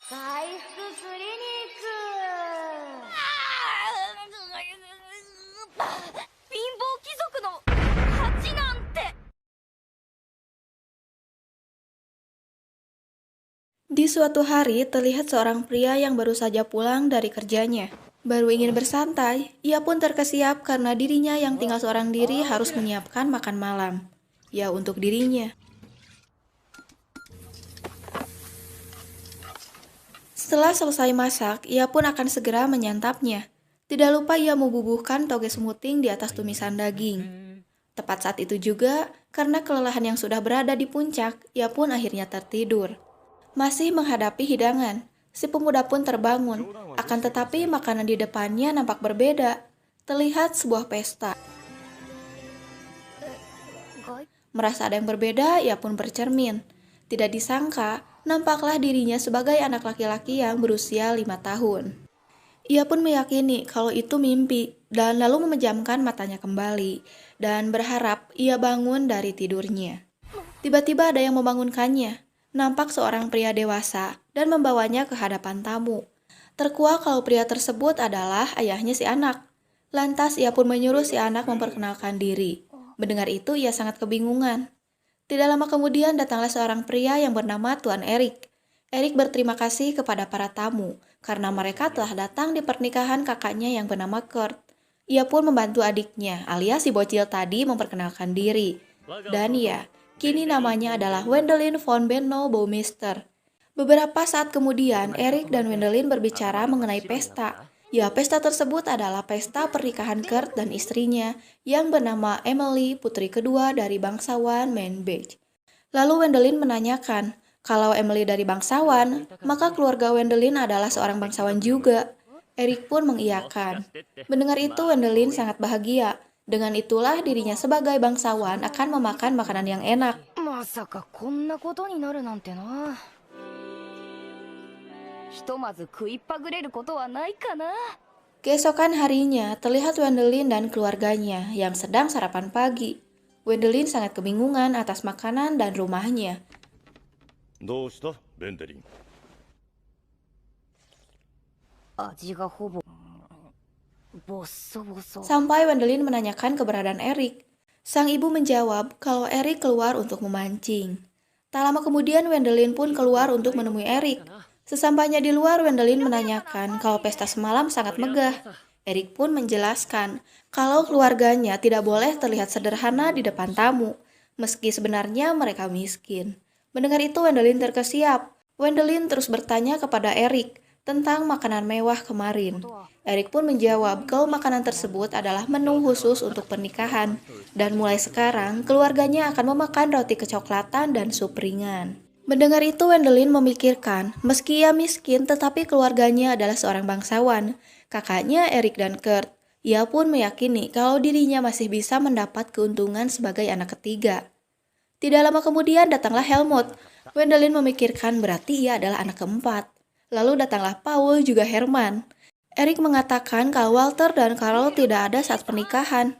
回復クリニック。貧乏貴族の鉢なんて。Di suatu hari, terlihat seorang pria yang baru saja pulang dari kerjanya. Baru ingin bersantai, ia pun terkesiap karena dirinya yang tinggal seorang diri harus menyiapkan makan malam. Ya, untuk dirinya. Setelah selesai masak, ia pun akan segera menyantapnya. Tidak lupa ia membubuhkan toge semuting di atas tumisan daging. Tepat saat itu juga, karena kelelahan yang sudah berada di puncak, ia pun akhirnya tertidur. Masih menghadapi hidangan, si pemuda pun terbangun. Akan tetapi makanan di depannya nampak berbeda. Terlihat sebuah pesta. Merasa ada yang berbeda, ia pun bercermin. Tidak disangka, nampaklah dirinya sebagai anak laki-laki yang berusia 5 tahun. Ia pun meyakini kalau itu mimpi, dan lalu memejamkan matanya kembali, dan berharap ia bangun dari tidurnya. Tiba-tiba ada yang membangunkannya. Nampak seorang pria dewasa dan membawanya ke hadapan tamu. Terkuak kalau pria tersebut adalah ayahnya si anak. Lantas ia pun menyuruh si anak memperkenalkan diri. Mendengar itu ia sangat kebingungan. Tidak lama kemudian datanglah seorang pria yang bernama Tuan Erik. Erik berterima kasih kepada para tamu karena mereka telah datang di pernikahan kakaknya yang bernama Kurt. Ia pun membantu adiknya alias si bocil tadi memperkenalkan diri. Dan ya, kini namanya adalah Wendelin von Benno Baumeister. Beberapa saat kemudian, Erik dan Wendelin berbicara mengenai pesta. Ya, pesta tersebut adalah pesta pernikahan Kurt dan istrinya yang bernama Emily, putri kedua dari bangsawan Mainbach. Lalu Wendelin menanyakan, kalau Emily dari bangsawan, maka keluarga Wendelin adalah seorang bangsawan juga. Erik pun mengiyakan. Mendengar itu, Wendelin sangat bahagia. Dengan itulah dirinya sebagai bangsawan akan memakan makanan yang enak. まさかこんなことになるなんてな。ひとまず食いっぱぐれることはないかな。 Keesokan harinya, terlihat Wendelin dan keluarganya yang sedang sarapan pagi. Wendelin sangat kebingungan atas makanan dan rumahnya. どうしたベンデリン。味がほぼボッソボソ。 Sampai Wendelin menanyakan keberadaan Erik. Sang ibu menjawab kalau Erik keluar untuk memancing. Tak lama kemudian Wendelin pun keluar untuk menemui Erik. Sesampainya di luar, Wendelin menanyakan kalau pesta semalam sangat megah. Erik pun menjelaskan kalau keluarganya tidak boleh terlihat sederhana di depan tamu, meski sebenarnya mereka miskin. Mendengar itu, Wendelin terkesiap. Wendelin terus bertanya kepada Erik tentang makanan mewah kemarin. Erik pun menjawab kalau makanan tersebut adalah menu khusus untuk pernikahan, dan mulai sekarang keluarganya akan memakan roti kecoklatan dan sup ringan. Mendengar itu, Wendelin memikirkan, meski ia miskin, tetapi keluarganya adalah seorang bangsawan, kakaknya Erik dan Kurt. Ia pun meyakini kalau dirinya masih bisa mendapat keuntungan sebagai anak ketiga. Tidak lama kemudian datanglah Helmut. Wendelin memikirkan berarti ia adalah anak keempat. Lalu datanglah Paul juga Herman. Erik mengatakan kalau Walter dan Karl tidak ada saat pernikahan.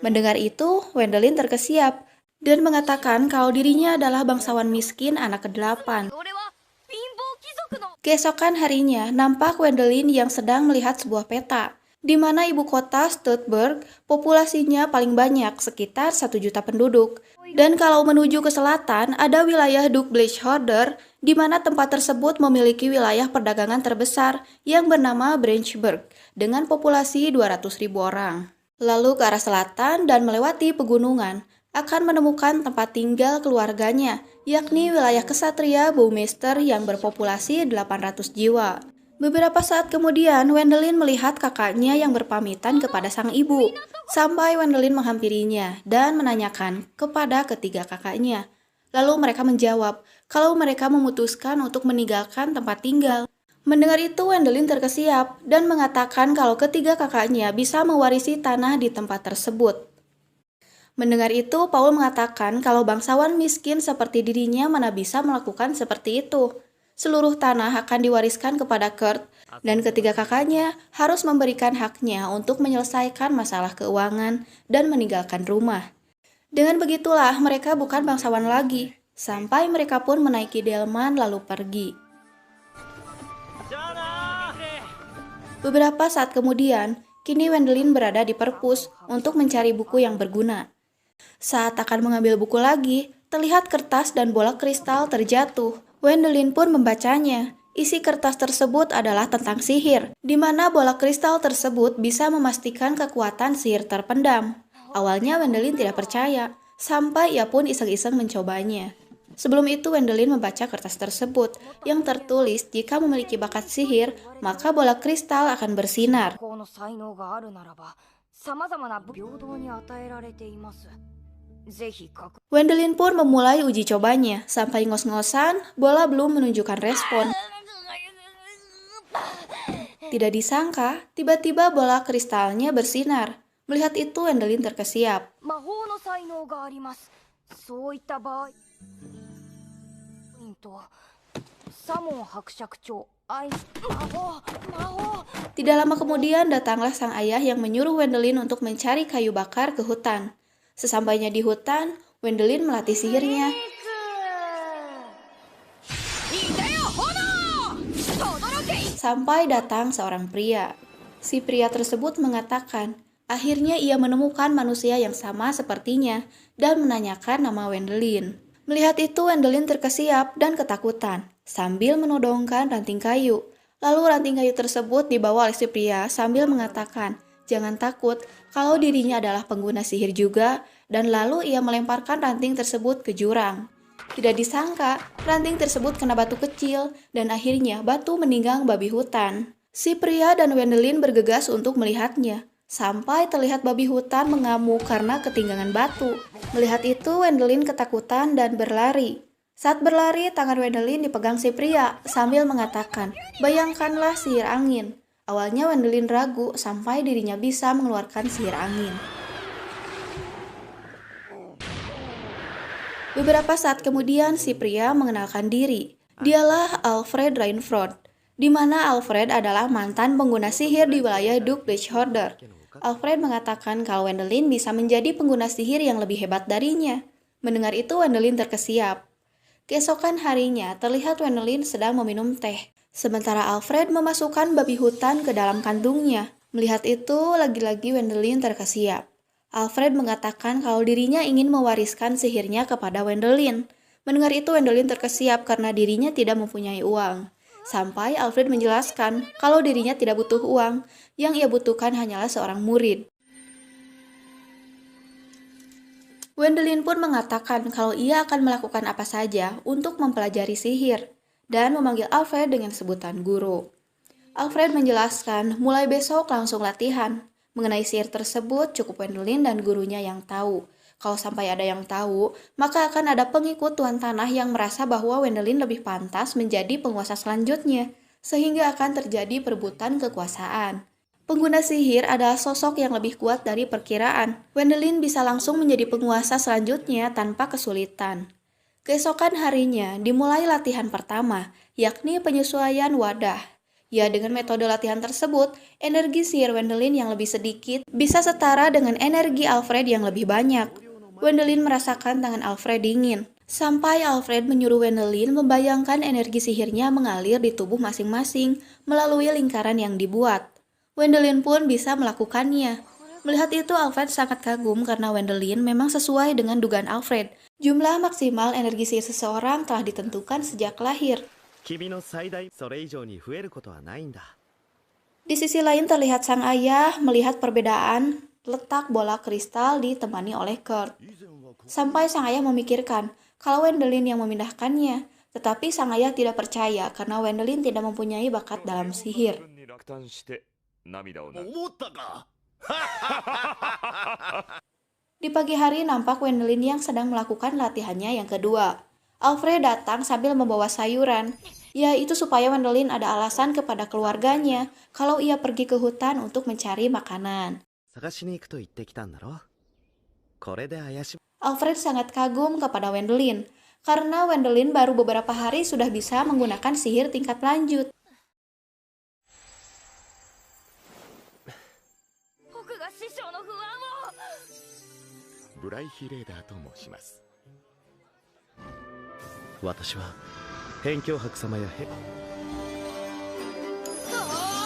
Mendengar itu, Wendelin terkesiap dan mengatakan kalau dirinya adalah bangsawan miskin anak ke-8. 俺は貧乏貴族の。 Keesokan harinya, nampak Wendelin yang sedang melihat sebuah peta, di mana ibu kota Stuttgart populasinya paling banyak, sekitar 1 juta penduduk. Dan kalau menuju ke selatan, ada wilayah Duckblechhorder, di mana tempat tersebut memiliki wilayah perdagangan terbesar yang bernama Branchburg, dengan populasi 200.000 orang. Lalu ke arah selatan dan melewati pegunungan, akan menemukan tempat tinggal keluarganya, yakni wilayah kesatria Baumeister yang berpopulasi 800 jiwa. Beberapa saat kemudian, Wendelin melihat kakaknya yang berpamitan kepada sang ibu. Sampai Wendelin menghampirinya dan menanyakan kepada ketiga kakaknya. Lalu mereka menjawab kalau mereka memutuskan untuk meninggalkan tempat tinggal. Mendengar itu, Wendelin terkesiap dan mengatakan kalau ketiga kakaknya bisa mewarisi tanah di tempat tersebut. Mendengar itu, Paul mengatakan kalau bangsawan miskin seperti dirinya mana bisa melakukan seperti itu. Seluruh tanah akan diwariskan kepada Kurt, dan ketiga kakaknya harus memberikan haknya untuk menyelesaikan masalah keuangan dan meninggalkan rumah. Dengan begitulah mereka bukan bangsawan lagi, sampai mereka pun menaiki delman lalu pergi. Beberapa saat kemudian, kini Wendelin berada di perpus untuk mencari buku yang berguna. Saat akan mengambil buku lagi, terlihat kertas dan bola kristal terjatuh. Wendelin pun membacanya. Isi kertas tersebut adalah tentang sihir, di mana bola kristal tersebut bisa memastikan kekuatan sihir terpendam. Awalnya Wendelin tidak percaya, sampai ia pun iseng-iseng mencobanya. Sebelum itu Wendelin membaca kertas tersebut yang tertulis jika memiliki bakat sihir, maka bola kristal akan bersinar. この才能があるならば、様々な平等に与えられています。ぜひ確 Wendelin pun memulai uji cobanya, sampai ngos-ngosan, bola belum menunjukkan respon. Tidak disangka, tiba-tiba bola kristalnya bersinar. Melihat itu Wendelin terkesiap. 魔法の才能があります。そういった場合、サモン伯爵長、魔法。 Tidak lama kemudian datanglah sang ayah yang menyuruh Wendelin untuk mencari kayu bakar ke hutan. Sesampainya di hutan, Wendelin melatih sihirnya. Sampai datang seorang pria. Si pria tersebut mengatakan, akhirnya ia menemukan manusia yang sama sepertinya dan menanyakan nama Wendelin. Melihat itu Wendelin terkesiap dan ketakutan sambil menodongkan ranting kayu. Lalu ranting kayu tersebut dibawa oleh si pria sambil mengatakan, jangan takut kalau dirinya adalah pengguna sihir juga, dan lalu ia melemparkan ranting tersebut ke jurang. Tidak disangka, ranting tersebut kena batu kecil dan akhirnya batu meninggang babi hutan. Si pria dan Wendelin bergegas untuk melihatnya. Sampai terlihat babi hutan mengamuk karena ketinggalan batu. Melihat itu, Wendelin ketakutan dan berlari. Saat berlari, tangan Wendelin dipegang si pria sambil mengatakan, bayangkanlah sihir angin. Awalnya Wendelin ragu sampai dirinya bisa mengeluarkan sihir angin. Beberapa saat kemudian, si pria mengenalkan diri. Dialah Alfred Rainford, di mana Alfred adalah mantan pengguna sihir di wilayah Duke Bridgewater. Alfred mengatakan kalau Wendelin bisa menjadi pengguna sihir yang lebih hebat darinya. Mendengar itu, Wendelin terkesiap. Keesokan harinya, terlihat Wendelin sedang meminum teh. Sementara Alfred memasukkan babi hutan ke dalam kantungnya. Melihat itu, lagi-lagi Wendelin terkesiap. Alfred mengatakan kalau dirinya ingin mewariskan sihirnya kepada Wendelin. Mendengar itu, Wendelin terkesiap karena dirinya tidak mempunyai uang. Sampai Alfred menjelaskan kalau dirinya tidak butuh uang, yang ia butuhkan hanyalah seorang murid. Wendelin pun mengatakan kalau ia akan melakukan apa saja untuk mempelajari sihir, dan memanggil Alfred dengan sebutan guru. Alfred menjelaskan mulai besok langsung latihan. Mengenai sihir tersebut cukup Wendelin dan gurunya yang tahu. Kalau sampai ada yang tahu, maka akan ada pengikut Tuan Tanah yang merasa bahwa Wendelin lebih pantas menjadi penguasa selanjutnya, sehingga akan terjadi perebutan kekuasaan. Pengguna sihir adalah sosok yang lebih kuat dari perkiraan. Wendelin bisa langsung menjadi penguasa selanjutnya tanpa kesulitan. Keesokan harinya dimulai latihan pertama, yakni penyesuaian wadah. Ya, dengan metode latihan tersebut, energi sihir Wendelin yang lebih sedikit bisa setara dengan energi Alfred yang lebih banyak. Wendelin merasakan tangan Alfred dingin, sampai Alfred menyuruh Wendelin membayangkan energi sihirnya mengalir di tubuh masing-masing melalui lingkaran yang dibuat. Wendelin pun bisa melakukannya. Melihat itu, Alfred sangat kagum karena Wendelin memang sesuai dengan dugaan Alfred. Jumlah maksimal energi sihir seseorang telah ditentukan sejak lahir. Di sisi lain terlihat sang ayah melihat perbedaan letak bola kristal ditemani oleh Kurt. Sampai sang ayah memikirkan kalau Wendelin yang memindahkannya, tetapi sang ayah tidak percaya karena Wendelin tidak mempunyai bakat dalam sihir. Di pagi hari nampak Wendelin yang sedang melakukan latihannya yang kedua. Alfred datang sambil membawa sayuran. Ya, itu supaya Wendelin ada alasan kepada keluarganya kalau ia pergi ke hutan untuk mencari makanan. Alfred sangat kagum kepada Wendelin, karena Wendelin baru beberapa hari sudah bisa menggunakan sihir tingkat lanjut.